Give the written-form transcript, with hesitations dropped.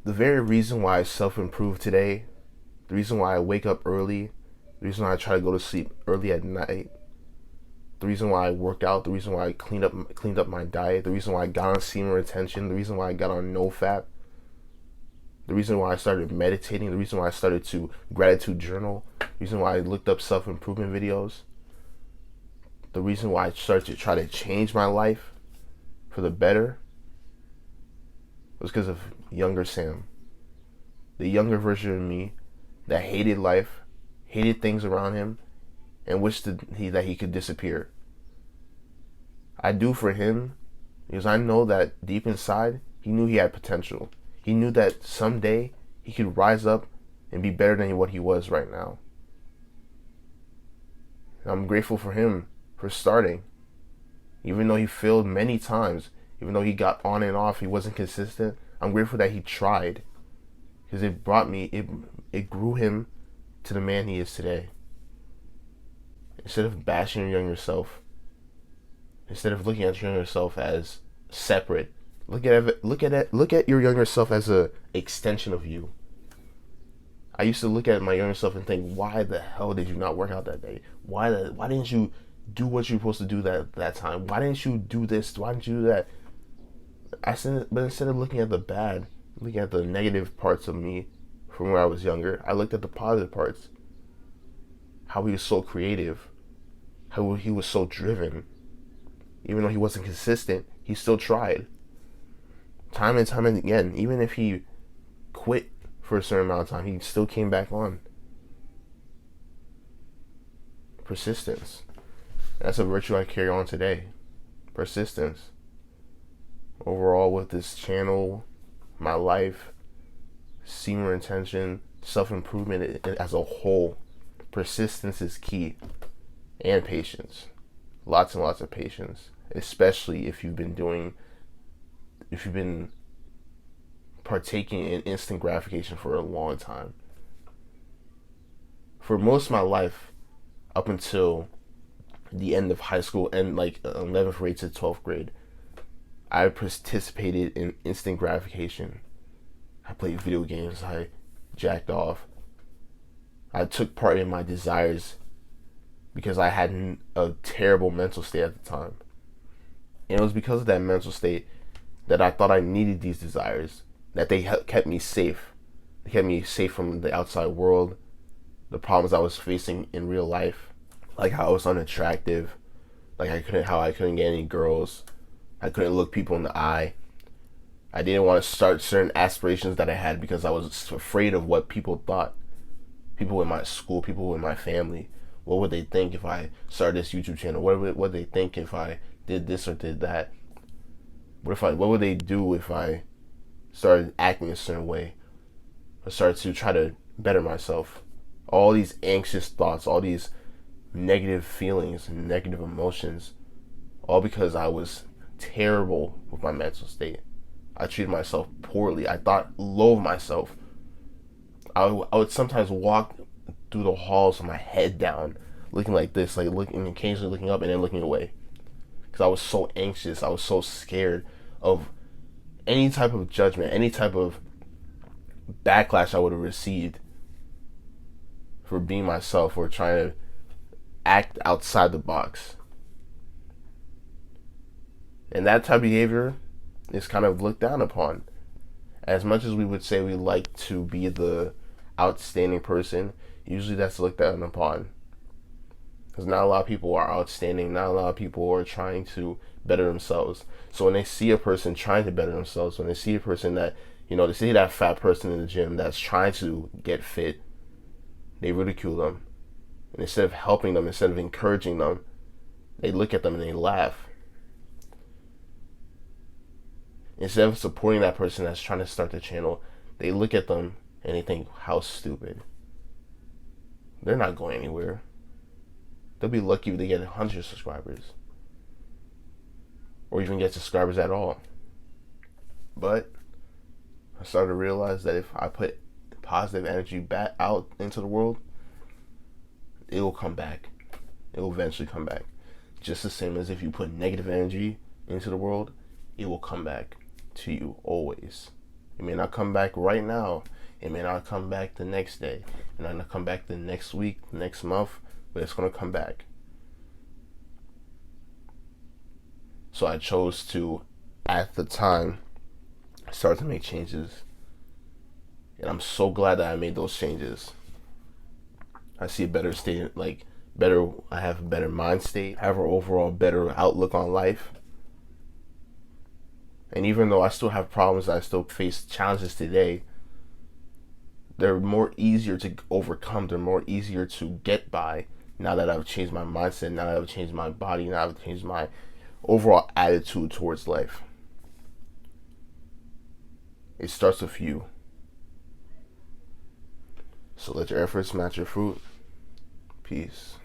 The very reason why I self-improve today, the reason why I wake up early, the reason why I try to go to sleep early at night, the reason why I work out, the reason why I cleaned up my diet, the reason why I got on semen retention, the reason why I got on NoFap, the reason why I started meditating, the reason why I started to gratitude journal, the reason why I looked up self-improvement videos, the reason why I started to try to change my life for the better was because of younger Sam. The younger version of me that hated life, hated things around him, and wished that he could disappear. I do for him because I know that deep inside, he knew he had potential. He knew that someday he could rise up and be better than what he was right now. And I'm grateful for him for starting. Even though he failed many times, even though he got on and off, he wasn't consistent, I'm grateful that he tried. Because it grew him to the man he is today. Instead of bashing your younger self, instead of looking at your younger self as separate, look at your younger self as a extension of you. I used to look at my younger self and think, why the hell did you not work out that day? Why didn't you do what you were supposed to do that time? Why didn't you do this? Why didn't you do that? But instead of looking at the bad, looking at the negative parts of me from when I was younger, I looked at the positive parts. How he was so creative, how he was so driven. Even though he wasn't consistent, he still tried. Time and time and again, even if he quit for a certain amount of time, he still came back on. Persistence. That's a virtue I carry on today. Persistence. Overall, with this channel, my life, semen retention, self-improvement as a whole, persistence is key. And patience. Lots and lots of patience. Especially if you've been partaking in instant gratification for a long time. For most of my life, up until the end of high school and like 11th grade to 12th grade, I participated in instant gratification. I played video games, I jacked off. I took part in my desires because I had a terrible mental state at the time. And it was because of that mental state that I thought I needed these desires, that they kept me safe. They kept me safe from the outside world, the problems I was facing in real life, like how I was unattractive, like how I couldn't get any girls, I couldn't look people in the eye. I didn't want to start certain aspirations that I had because I was afraid of what people thought. People in my school, people in my family. What would they think if I started this YouTube channel? What would they think if I did this or did that? What would they do if I started acting a certain way? I started to try to better myself. All these anxious thoughts, all these negative feelings and negative emotions, all because I was terrible with my mental state. I treated myself poorly. I thought low of myself. I would sometimes walk through the halls with my head down, looking like this, like looking, occasionally looking up and then looking away, because I was so anxious. I was so scared of any type of judgment, any type of backlash I would have received for being myself or trying to act outside the box. And that type of behavior is kind of looked down upon. As much as we would say we like to be the outstanding person, usually that's looked down upon. Because not a lot of people are outstanding, not a lot of people are trying to better themselves. So when they see a person trying to better themselves, when they see a person that, they see that fat person in the gym that's trying to get fit, they ridicule them. And instead of helping them, instead of encouraging them, they look at them and they laugh. Instead of supporting that person that's trying to start the channel, they look at them and they think, how stupid. They're not going anywhere. They'll be lucky if they get 100 subscribers. Or even get subscribers at all. But I started to realize that if I put positive energy back out into the world, it will come back. It will eventually come back. Just the same as if you put negative energy into the world, it will come back to you always. It may not come back right now. It may not come back the next day. It may not come back the next week, next month, but it's going to come back. So I chose to, at the time, start to make changes. And I'm so glad that I made those changes. I see a better state, like better. I have a better mind state. I have an overall better outlook on life. And even though I still have problems, I still face challenges today. They're more easier to overcome. They're more easier to get by now that I've changed my mindset. Now that I've changed my body. Now I've changed my overall attitude towards life. It starts with you. So let your efforts match your fruit. Peace.